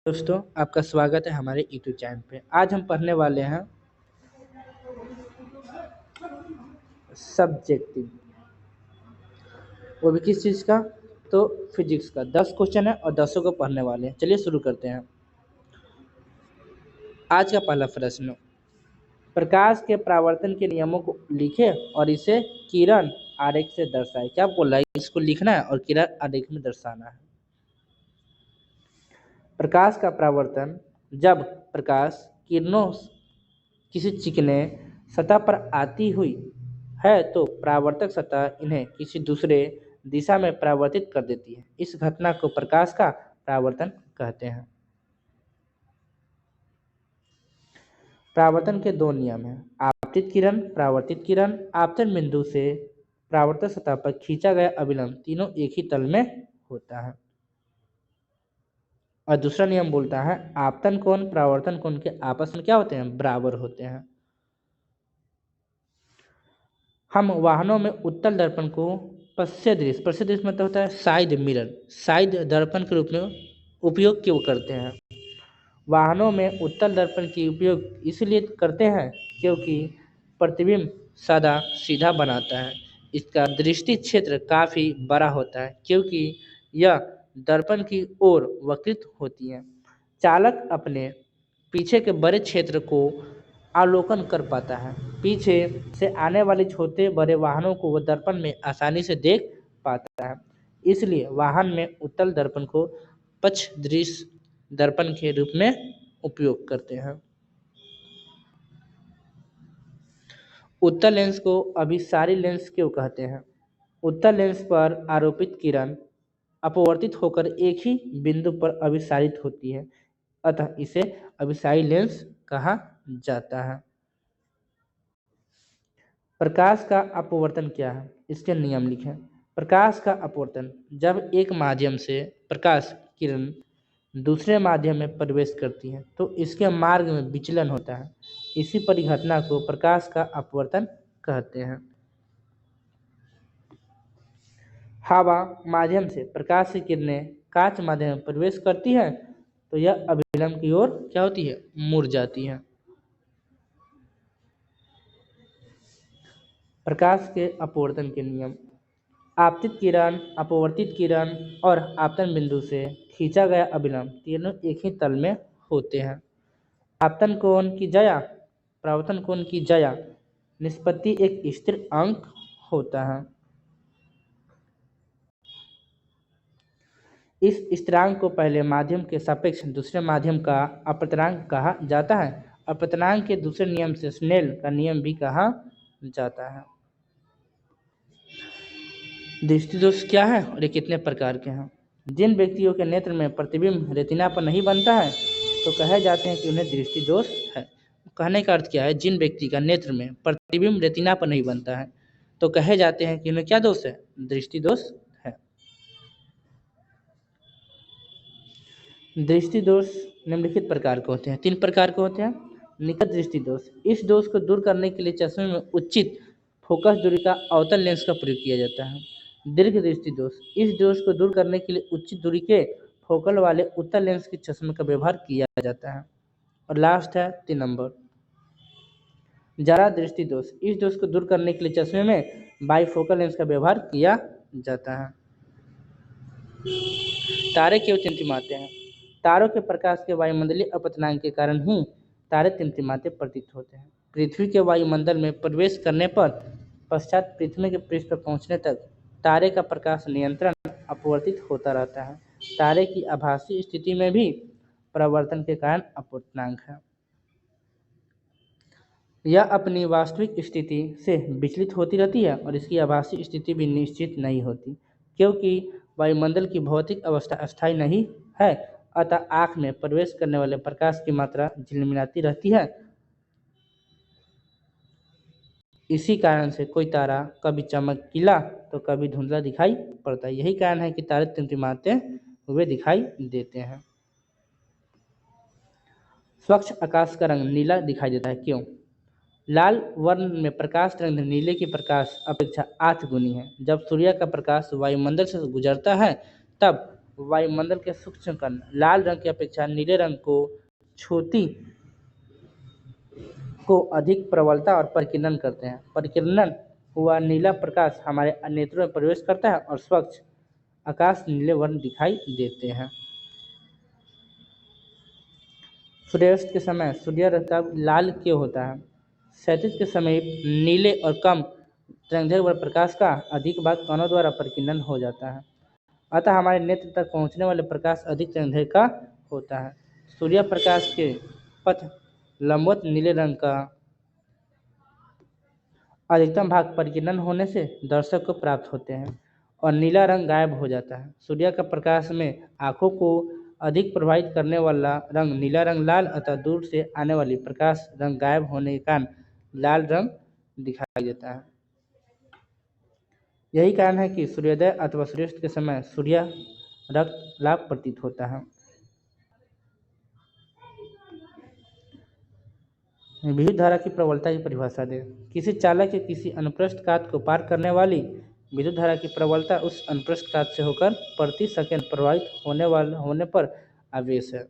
दोस्तों, आपका स्वागत है हमारे यूट्यूब चैनल पे। आज हम पढ़ने वाले हैं सब्जेक्टिव, वो भी किस चीज़ का? तो फिजिक्स का। 10 क्वेश्चन है और 10 को पढ़ने वाले हैं। चलिए शुरू करते हैं। आज का पहला प्रश्न, प्रकाश के परावर्तन के नियमों को लिखे और इसे किरण आरेख से दर्शाए। क्या बोल रहा है? इसको लिखना है और किरण आरेख में दर्शाना है। प्रकाश का परावर्तन, जब प्रकाश किरणों किसी चिकने सतह पर आती हुई है तो परावर्तक सतह इन्हें किसी दूसरे दिशा में परावर्तित कर देती है। इस घटना को प्रकाश का परावर्तन कहते हैं। परावर्तन के दो नियम हैं, आपतित किरण, परावर्तित किरण। आपतन बिंदु से परावर्तक सतह पर खींचा गया अभिलंब तीनों एक ही तल में होता है। और दूसरा नियम बोलता है आपतन कोण परावर्तन कोण के आपस में क्या होते हैं? बराबर होते हैं। हम वाहनों में उत्तल दर्पण को पश्चात दृश्य मतलब होता है साइड मिरर, साइड दर्पण के रूप में उपयोग क्यों करते हैं? वाहनों में उत्तल दर्पण की उपयोग इसलिए करते हैं क्योंकि प्रतिबिंब सदा सीधा बनाता है। इसका दृष्टि क्षेत्र काफ़ी बड़ा होता है क्योंकि यह दर्पण की ओर वक्रित होती है। चालक अपने पीछे के बड़े क्षेत्र को अवलोकन कर पाता है। पीछे से आने वाले छोटे बड़े वाहनों को वह दर्पण में आसानी से देख पाता है। इसलिए वाहन में उत्तल दर्पण को पक्ष दृश्य दर्पण के रूप में उपयोग करते हैं। उत्तल लेंस को अभिसारी लेंस क्यों कहते हैं? उत्तल लेंस पर आरोपित किरण अपवर्तित होकर एक ही बिंदु पर अभिसारित होती है, अतः इसे अभिसारी लेंस कहा जाता है। प्रकाश का अपवर्तन क्या है? इसके नियम लिखें। प्रकाश का अपवर्तन, जब एक माध्यम से प्रकाश किरण दूसरे माध्यम में प्रवेश करती है तो इसके मार्ग में विचलन होता है। इसी परिघटना को प्रकाश का अपवर्तन कहते हैं। हवा माध्यम से प्रकाश की किरणें कांच माध्यम में प्रवेश करती है तो यह अभिलंब की ओर क्या होती है? मुड़ जाती है। प्रकाश के अपवर्तन के नियम, आपतित किरण, अपवर्तित किरण और आपतन बिंदु से खींचा गया अभिलंब तीनों एक ही तल में होते हैं। आपतन कोण की जया, परावर्तन कोण की जया निष्पत्ति एक स्थिर अंक होता है। इस स्थिरांक को पहले माध्यम के सापेक्ष दूसरे माध्यम का अपवर्तनांक कहा जाता है। अपवर्तनांक के दूसरे नियम से स्नेल का नियम भी कहा जाता है। दृष्टि दोष क्या है और ये कितने प्रकार के हैं? जिन व्यक्तियों के नेत्र में प्रतिबिंब रेटिना पर नहीं बनता है तो कहे जाते हैं कि उन्हें दृष्टि दोष है। कहने का अर्थ क्या है? जिन व्यक्ति का नेत्र में प्रतिबिंब रेटिना पर नहीं बनता है तो कहे जाते हैं कि उन्हें क्या दोष है? दृष्टि दोष है। दृष्टि दोष निम्नलिखित प्रकार के होते हैं, 3 प्रकार के होते हैं। निकट दृष्टि दोष, इस दोष को दूर करने के लिए चश्मे में उचित फोकस दूरी का अवतल लेंस का प्रयोग किया जाता है। दीर्घ दृष्टि दोष, इस दोष को दूर करने के लिए उचित दूरी के फोकल वाले उत्तल लेंस के चश्मे का व्यवहार किया जाता है। और लास्ट है 3 नंबर, जरा दृष्टि दोष, इस दोष को दूर करने के लिए चश्मे में बाइफोकल लेंस का व्यवहार किया जाता है। तारे क्यों टिमटिमाते हैं? तारों के प्रकाश के वायुमंडलीय अपवर्तनांक के कारण ही तारे टिमटिमाते प्रतीत होते हैं। पृथ्वी के वायुमंडल में प्रवेश करने पर पश्चात पृथ्वी के पृष्ठ पर पहुंचने तक तारे का प्रकाश नियंत्रण अपवर्तित होता रहता है। तारे की आभासी स्थिति में भी परावर्तन के कारण अपवर्तनांक है। यह अपनी वास्तविक स्थिति से विचलित होती रहती है और इसकी आभासी स्थिति भी निश्चित नहीं होती क्योंकि वायुमंडल की भौतिक अवस्था अस्थायी नहीं है, अतः आँख में प्रवेश करने वाले प्रकाश की मात्रा झिलमिलाती रहती है। इसी कारण से कोई तारा कभी चमकीला तो कभी धुंधला दिखाई पड़ता है। यही कारण है कि तारे टिमटिमाते हुए दिखाई देते हैं। स्वच्छ आकाश का रंग नीला दिखाई देता है, क्यों? लाल वर्ण में प्रकाश तरंग नीले की प्रकाश अपेक्षा 8 गुनी है। जब सूर्य का प्रकाश वायुमंडल से गुजरता है तब वायुमंडल के सूक्ष्म कण लाल रंग की अपेक्षा नीले रंग को छूती को अधिक प्रबलता और परिकीर्णन करते हैं। परिकीर्णन हुआ नीला प्रकाश हमारे नेत्रों में प्रवेश करता है और स्वच्छ आकाश नीले वर्ण दिखाई देते हैं। सूर्यास्त के समय सूर्य रक्तचाप लाल क्यों होता है? क्षैतिज के समय नीले और कम तरंगदैर्घ्य वाले प्रकाश का अधिक भाग कणों द्वारा परिकीर्णन हो जाता है, अतः हमारे नेत्र तक पहुंचने वाले प्रकाश अधिक तरंगदैर्घ्य का होता है। सूर्य प्रकाश के पथ लंबवत नीले रंग का अधिकतम भाग परिकीर्णन होने से दर्शक को प्राप्त होते हैं और नीला रंग गायब हो जाता है। सूर्य का प्रकाश में आंखों को अधिक प्रभावित करने वाला रंग नीला रंग लाल, अतः दूर से आने वाली प्रकाश रंग गायब होने के कारण लाल रंग दिखाई देता है। यही कारण है कि सूर्योदय अथवा सूर्यास्त के समय सूर्य रक्त लाल प्रतीत होता है। विद्युत धारा की प्रबलता की परिभाषा दें। किसी चालक के किसी अनुप्रस्थ काट को पार करने वाली विद्युत धारा की प्रबलता उस अनुप्रस्थ काट से होकर प्रति सेकंड प्रवाहित होने पर आवेश है।